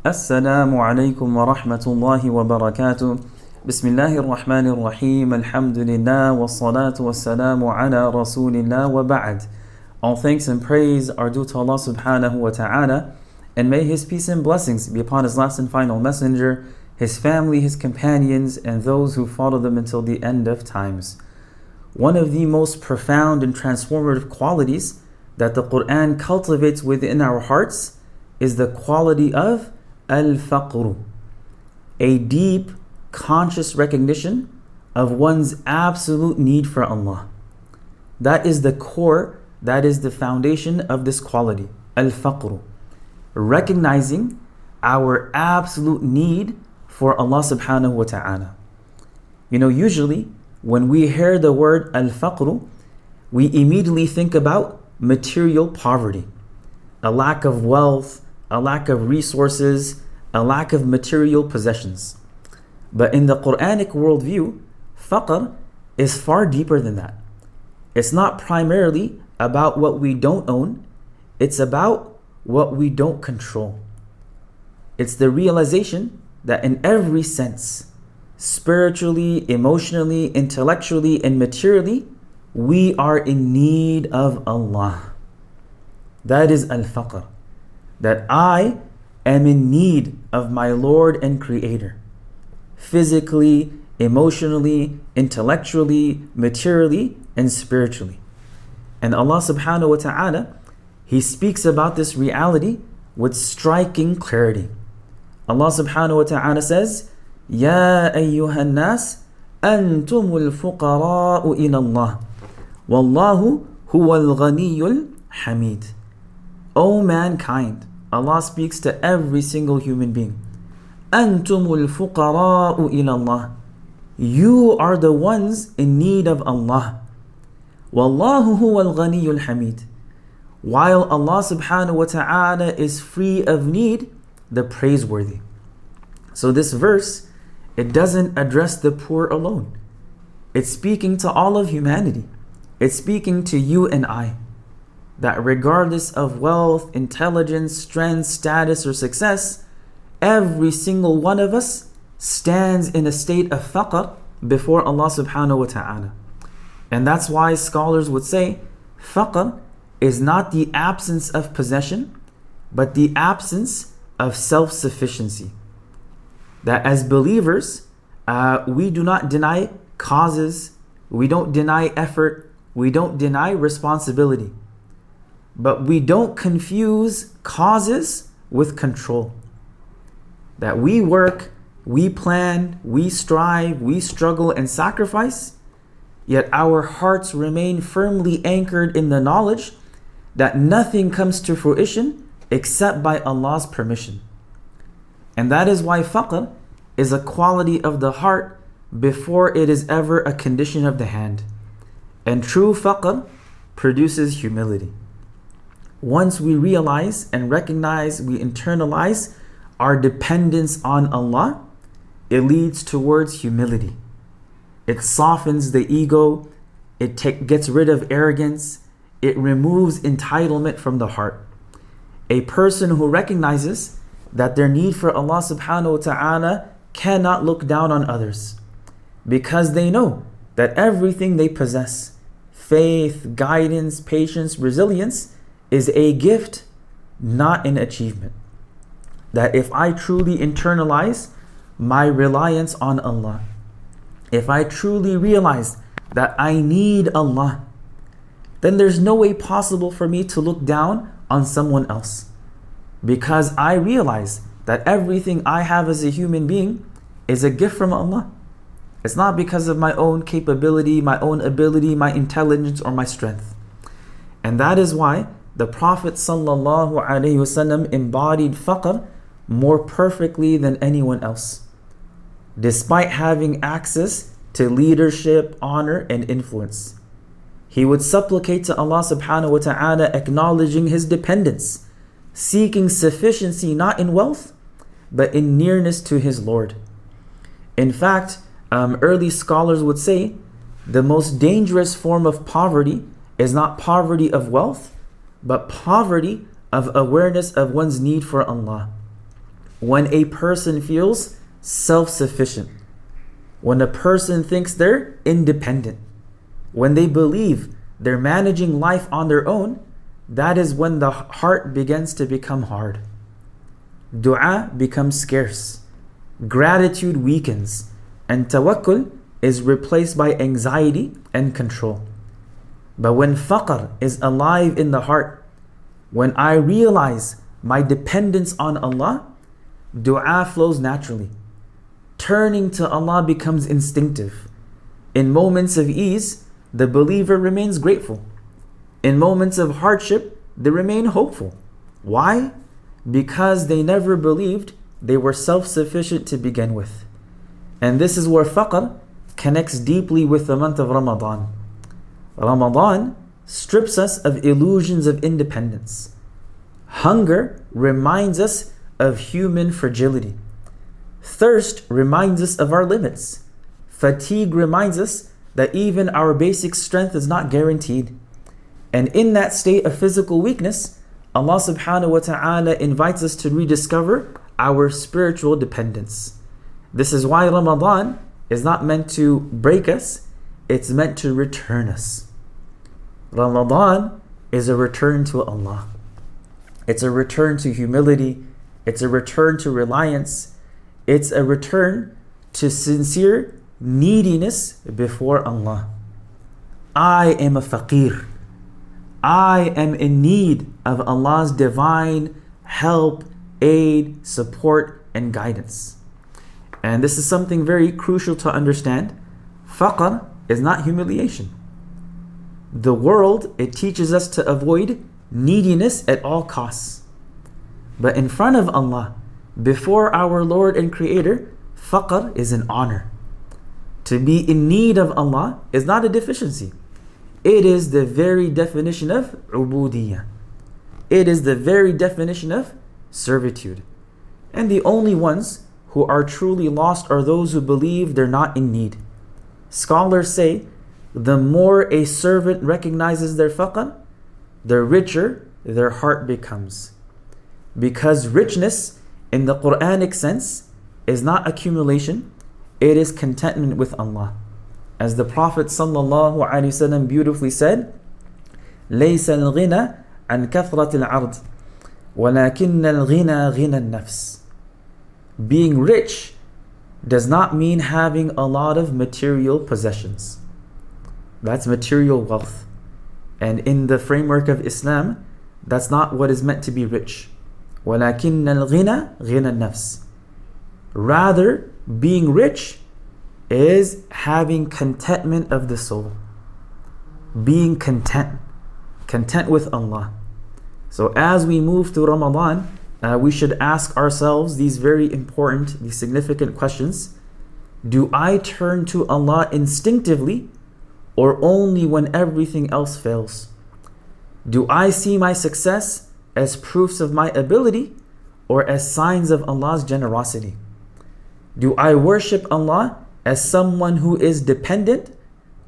Assalamu alaikum wa rahmatullahi wa barakatuh. Bismillahir Rahmanir Rahim. Alhamdulillah wa salatu wa salamu ala rasulillah wa ba'd. All thanks and praise are due to Allah subhanahu wa ta'ala, and may His peace and blessings be upon His last and final messenger, his family, his companions, and those who follow them until the end of times. One of the most profound and transformative qualities that the Qur'an cultivates within our hearts is the quality of al-Faqr, a deep, conscious recognition of one's absolute need for Allah. That is the core, that is the foundation of this quality, al-Faqr. Recognizing our absolute need for Allah subhanahu wa ta'ala. Usually when we hear the word al-Faqr, we immediately think about material poverty, a lack of wealth, a lack of resources, a lack of material possessions. But in the Qur'anic worldview, Faqr is far deeper than that. It's not primarily about what we don't own, it's about what we don't control. It's the realization that in every sense, spiritually, emotionally, intellectually, and materially, we are in need of Allah. That is al-Faqr. That I am in need of my Lord and Creator. Physically, emotionally, intellectually, materially, and spiritually. And Allah subhanahu wa ta'ala, He speaks about this reality with striking clarity. Allah subhanahu wa ta'ala says, Ya ayyuhan nas, antumul fuqara'u ila Allah. Wallahu huwal ghaniyyul hamid. O mankind, Allah speaks to every single human being. Antumul fuqara'u ila Allah. You are the ones in need of Allah. Wallahu huwal ghaniyyul hamid. While Allah subhanahu wa ta'ala is free of need, the praiseworthy. So this verse, it doesn't address the poor alone. It's speaking to all of humanity. It's speaking to you and I. That regardless of wealth, intelligence, strength, status, or success, every single one of us stands in a state of faqr before Allah subhanahu wa ta'ala. And that's why scholars would say, faqr is not the absence of possession, but the absence of self-sufficiency. That as believers, we do not deny causes, we don't deny effort, we don't deny responsibility. But we don't confuse causes with control. That we work, we plan, we strive, we struggle and sacrifice, yet our hearts remain firmly anchored in the knowledge that nothing comes to fruition except by Allah's permission. And that is why faqr is a quality of the heart before it is ever a condition of the hand. And true faqr produces humility. Once we realize and recognize, we internalize our dependence on Allah, it leads towards humility. It softens the ego, it gets rid of arrogance, it removes entitlement from the heart. A person who recognizes that their need for Allah subhanahu wa ta'ala cannot look down on others, because they know that everything they possess, faith, guidance, patience, resilience, is a gift, not an achievement. That if I truly internalize my reliance on Allah, if I truly realize that I need Allah, then there's no way possible for me to look down on someone else. Because I realize that everything I have as a human being is a gift from Allah. It's not because of my own capability, my own ability, my intelligence, or my strength. And that is why the Prophet ﷺ embodied faqr more perfectly than anyone else, despite having access to leadership, honor, and influence. He would supplicate to Allah subhanahu wa ta'ala, acknowledging his dependence, seeking sufficiency not in wealth, but in nearness to his Lord. In fact, early scholars would say the most dangerous form of poverty is not poverty of wealth, but poverty of awareness of one's need for Allah. when a person feels self-sufficient, when a person thinks they're independent, when they believe they're managing life on their own, that is when the heart begins to become hard. Dua becomes scarce. Gratitude weakens. And tawakkul is replaced by anxiety and control. But when faqr is alive in the heart, when I realize my dependence on Allah, dua flows naturally. Turning to Allah becomes instinctive. In moments of ease, the believer remains grateful. In moments of hardship, they remain hopeful. Why? Because they never believed they were self-sufficient to begin with. And this is where faqr connects deeply with the month of Ramadan. Ramadan strips us of illusions of independence. Hunger reminds us of human fragility. Thirst reminds us of our limits. Fatigue reminds us that even our basic strength is not guaranteed. And in that state of physical weakness, Allah subhanahu wa ta'ala invites us to rediscover our spiritual dependence. This is why Ramadan is not meant to break us, it's meant to return us. Ramadan is a return to Allah. It's a return to humility. It's a return to reliance. It's a return to sincere neediness before Allah. I am a faqir. I am in need of Allah's divine help, aid, support, and guidance. And this is something very crucial to understand. Faqr is not humiliation. The world, it teaches us to avoid neediness at all costs. But in front of Allah, before our Lord and Creator, faqr is an honor. To be in need of Allah is not a deficiency. It is the very definition of ubudiyyah. It is the very definition of servitude. And the only ones who are truly lost are those who believe they're not in need. Scholars say, the more a servant recognizes their faqr, the richer their heart becomes. Because richness in the Qur'anic sense is not accumulation, it is contentment with Allah. As the Prophet ﷺ beautifully said, لَيْسَ الْغِنَى عَنْ كَثْرَةِ الْعَرْضِ وَلَكِنَّ الْغِنَى غِنَى النَّفْسِ. Being rich does not mean having a lot of material possessions. That's material wealth. And in the framework of Islam, that's not what is meant to be rich. وَلَكِنَّ الْغِنَى غِنَى النَّفْسِ. Rather, being rich is having contentment of the soul. Being content with Allah. So as we move through Ramadan, we should ask ourselves these very important, these significant questions. Do I turn to Allah instinctively or only when everything else fails? Do I see my success as proofs of my ability or as signs of Allah's generosity? Do I worship Allah as someone who is dependent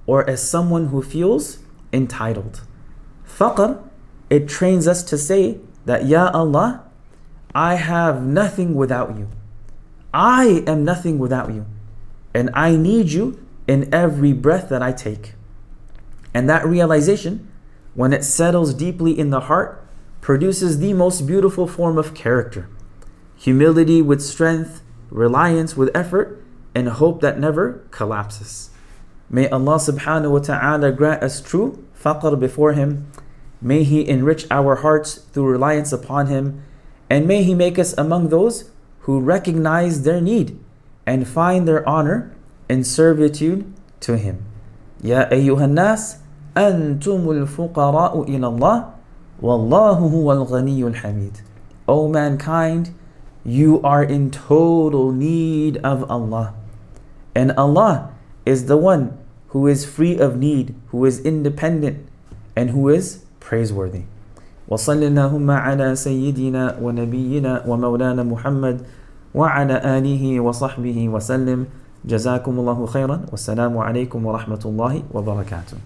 or as someone who feels entitled? Faqr, it trains us to say that, Ya Allah, I have nothing without you. I am nothing without you. And I need you in every breath that I take. And that realization, when it settles deeply in the heart, produces the most beautiful form of character. Humility with strength, reliance with effort, and hope that never collapses. May Allah subhanahu wa ta'ala grant us true faqr before Him. May He enrich our hearts through reliance upon Him. And may He make us among those who recognize their need and find their honor in servitude to Him. Ya ayyuhan nas, antumul fuqara'u ila Allah, wallahu huwal ghaniyyul hamid. O mankind, you are in total need of Allah. And Allah is the one who is free of need, who is independent, and who is praiseworthy. وصل اللهم على سيدنا ونبينا ومولانا محمد وعلى آله وصحبه وسلم. جزاكم الله خيرا والسلام عليكم ورحمة الله وبركاته.